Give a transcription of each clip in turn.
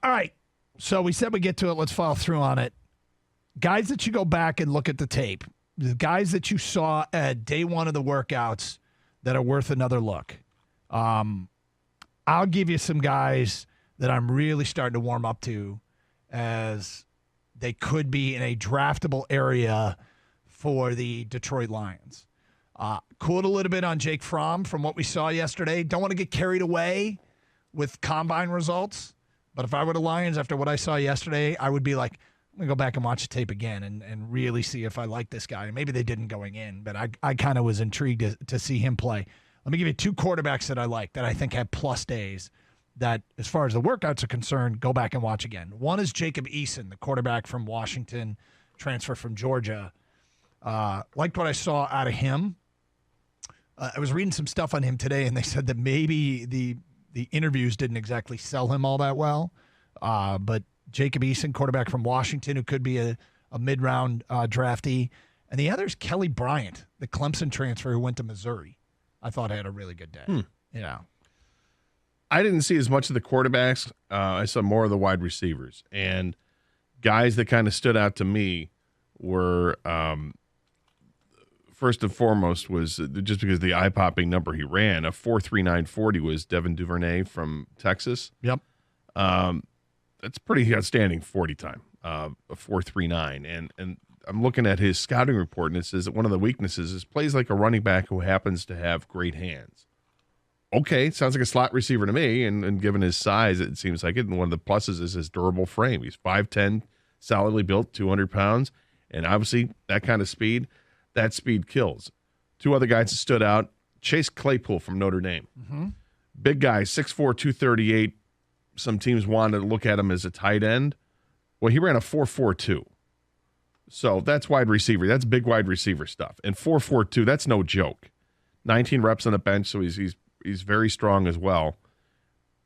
All right. So we said we get to it. Let's follow through on it. Guys that you go back and look at the tape, the guys that you saw at day one of the workouts that are worth another look. I'll give you some guys that I'm really starting to warm up to as they could be in a draftable area for the Detroit Lions. Cooled a little bit on Jake Fromm from what we saw yesterday. Don't want to get carried away with combine results, but if I were the Lions after what I saw yesterday, I would be like, I'm going to go back and watch the tape again and really see if I like this guy. And maybe they didn't going in, but I kind of was intrigued to see him play. Let me give you two quarterbacks that I like that I think had plus days that, as far as the workouts are concerned, go back and watch again. One is Jacob Eason, the quarterback from Washington, transfer from Georgia. Liked what I saw out of him. I was reading some stuff on him today, and they said that maybe the interviews didn't exactly sell him all that well. But Jacob Eason, quarterback from Washington, who could be a mid-round draftee. And the other is Kelly Bryant, the Clemson transfer who went to Missouri. I thought had a really good day. Yeah. I didn't see as much of the quarterbacks. I saw more of the wide receivers. And guys that kind of stood out to me were, first and foremost, was just because the eye-popping number he ran, a 4.3940 was Devin Duvernay from Texas. Yep. That's pretty outstanding 40 time, a 4.39. And I'm looking at his scouting report, and it says that one of the weaknesses is plays like a running back who happens to have great hands. Okay, sounds like a slot receiver to me, and given his size, it seems like it. And one of the pluses is his durable frame. He's 5'10", solidly built, 200 pounds, and obviously that kind of speed, that speed kills. Two other guys that stood out, Chase Claypool from Notre Dame. Big guy, 6'4", 238. Some teams wanted to look at him as a tight end. Well, he ran a 4.42. So that's wide receiver. That's big wide receiver stuff. And 4.42, that's no joke. 19 reps on the bench, so he's very strong as well.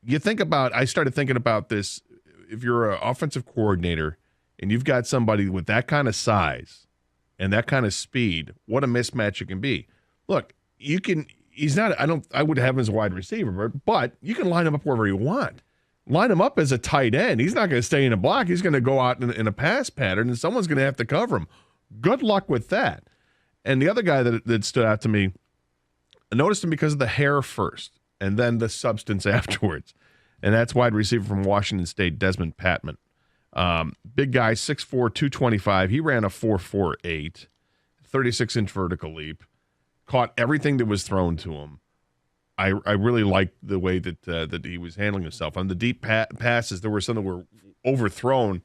I started thinking about this. If you're an offensive coordinator and you've got somebody with that kind of size and that kind of speed, what a mismatch it can be. Look, I would have him as a wide receiver, but you can line him up wherever you want. Line him up as a tight end. He's not going to stay in a block. He's going to go out in a pass pattern, and someone's going to have to cover him. Good luck with that. And the other guy that stood out to me, I noticed him because of the hair first and then the substance afterwards. And that's wide receiver from Washington State, Desmond Patman. Big guy, 6'4", 225. He ran a 4.48, 36-inch vertical leap. Caught everything that was thrown to him. I really liked the way that he was handling himself. On the deep passes, there were some that were overthrown.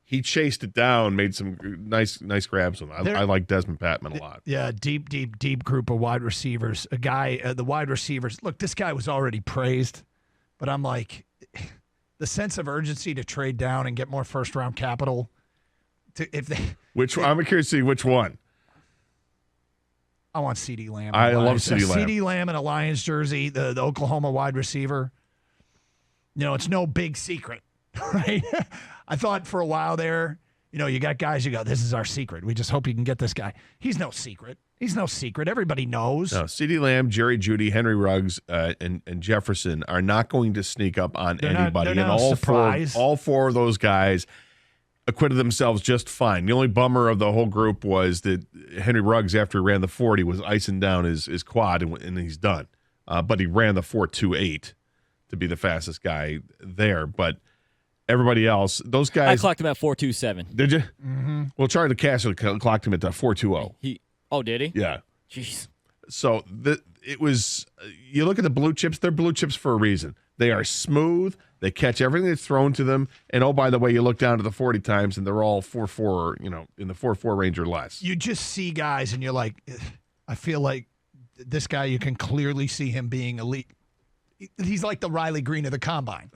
He chased it down, made some nice grabs on them. I like Desmond Patman a lot. Yeah, deep group of wide receivers. A guy, the wide receivers. Look, this guy was already praised, but I'm like, the sense of urgency to trade down and get more first-round capital. I'm curious to see which one. I want CeeDee Lamb. I love CeeDee Lamb. CeeDee Lamb in a Lions jersey, the Oklahoma wide receiver. It's no big secret, right? I thought for a while there, you got guys, you go, this is our secret. We just hope you can get this guy. He's no secret. Everybody knows. No, CeeDee Lamb, Jerry Jeudy, Henry Ruggs, and Jefferson are not going to sneak up on anybody. They're not a surprise. All four of those guys acquitted themselves just fine. The only bummer of the whole group was that Henry Ruggs, after he ran the 40, was icing down his quad, and he's done. But he ran the 4.28 to be the fastest guy there. But everybody else, those guys. I clocked him at 4.27. Did you? Mm-hmm. Well, Charlie DeCastro clocked him at 4.20. Did he? Yeah. Jeez. So it was. You look at the blue chips; they're blue chips for a reason. They are smooth. They catch everything that's thrown to them. And, oh, by the way, you look down to the 40 times, and they're all 4.4, in the 4.4 range or less. You just see guys, and you're like, I feel like this guy, you can clearly see him being elite. He's like the Riley Green of the combine.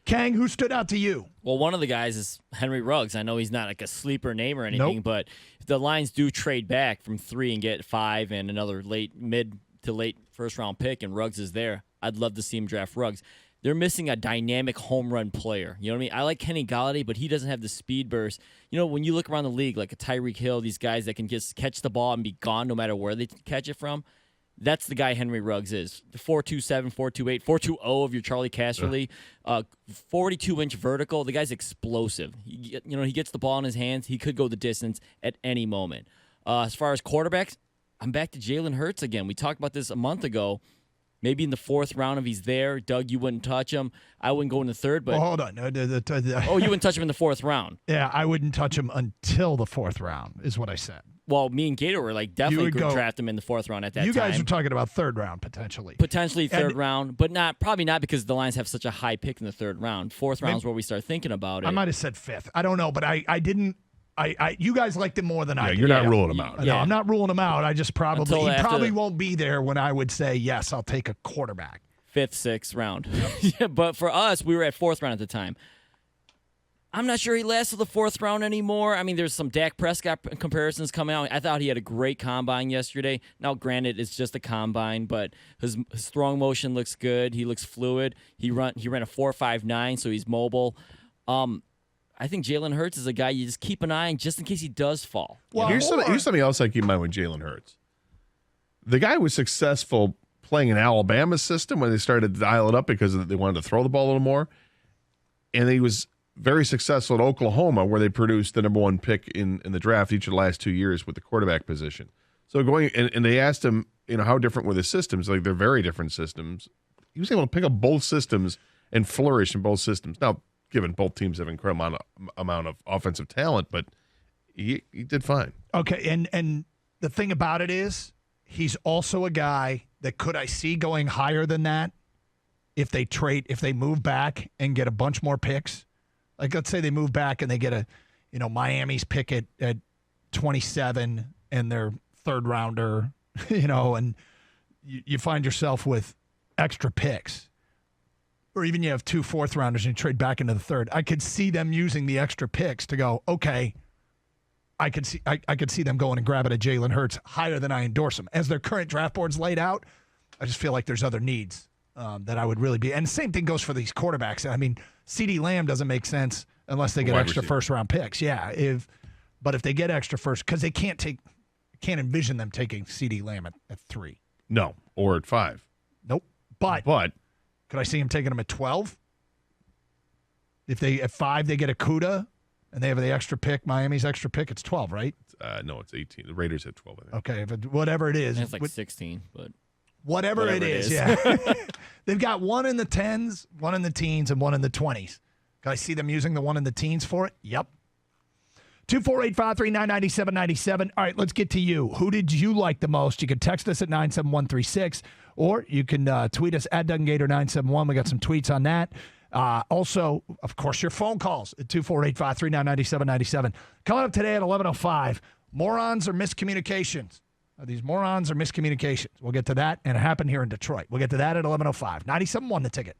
Khang, who stood out to you? Well, one of the guys is Henry Ruggs. I know he's not like a sleeper name or anything, but if the Lions do trade back from 3 and get 5 and another mid to late first-round pick, and Ruggs is there, I'd love to see him draft Ruggs. They're missing a dynamic home run player. You know what I mean? I like Kenny Galladay, but he doesn't have the speed burst. When you look around the league, like a Tyreek Hill, these guys that can just catch the ball and be gone no matter where they catch it from, That's the guy Henry Ruggs is. The 4.27, 4.28, 4.20 of your Charlie Casserly, 42-inch vertical. The guy's explosive. He gets the ball in his hands. He could go the distance at any moment. As far as quarterbacks, I'm back to Jalen Hurts again. We talked about this a month ago. Maybe in the fourth round if he's there. Doug, you wouldn't touch him. I wouldn't go in the third. But hold on. Oh, you wouldn't touch him in the fourth round. Yeah, I wouldn't touch him until the fourth round is what I said. Well, me and Gator were like definitely going to draft him in the fourth round at that time. You guys are talking about third round potentially. Potentially third round, but probably not because the Lions have such a high pick in the third round. Fourth round is where we start thinking about it. I might have said fifth. I don't know, but I didn't. You guys liked him more than I did. You're not ruling him out. No, I'm not ruling him out. I just probably won't be there when I would say, yes, I'll take a quarterback. Fifth, sixth round. Yeah, but for us, we were at fourth round at the time. I'm not sure he lasts to the fourth round anymore. I mean, there's some Dak Prescott comparisons coming out. I thought he had a great combine yesterday. Now, granted, it's just a combine, but his throwing motion looks good. He looks fluid. He ran a 4.59, so he's mobile. I think Jalen Hurts is a guy you just keep an eye on just in case he does fall. Well, here's something else I keep in mind with Jalen Hurts. The guy was successful playing an Alabama system when they started to dial it up because they wanted to throw the ball a little more. And he was very successful at Oklahoma where they produced the number one pick in the draft each of the last 2 years with the quarterback position. So and they asked him, how different were the systems? Like, they're very different systems. He was able to pick up both systems and flourish in both systems. Now, given both teams have an incredible amount of offensive talent, but he did fine. Okay, and the thing about it is he's also a guy that could I see going higher than that if they move back and get a bunch more picks. Like, let's say they move back and they get Miami's pick at 27 and their third rounder, and you find yourself with extra picks. Or even you have 2 fourth rounders and you trade back into the third. I could see them using the extra picks to go, okay, I could see them going and grabbing a Jalen Hurts higher than I endorse them. As their current draft board's laid out, I just feel like there's other needs that I would really be. And the same thing goes for these quarterbacks. I mean, CeeDee Lamb doesn't make sense unless they get extra first-round picks. Yeah, but if they get extra first, because they can't envision them taking CeeDee Lamb at 3. No, or at 5. Nope. But could I see him taking them at 12? If at 5 they get a Kuda and they have the extra pick, Miami's extra pick, it's 12, right? No, it's 18. The Raiders had 12, I think. Okay, whatever it is. It's like 16, but whatever it is. Yeah. They've got one in the 10s, one in the teens, and one in the 20s. Can I see them using the one in the teens for it? Yep. 248-539-9797. All right, let's get to you. Who did you like the most? You can text us at 97136, or you can tweet us at DougandGator971. We got some tweets on that. Also, of course, your phone calls at 248-539-9797. Coming up today at 11:05, morons or miscommunications. Are these morons or miscommunications? We'll get to that, and it happened here in Detroit. We'll get to that at 11:05. 97.1 The Ticket.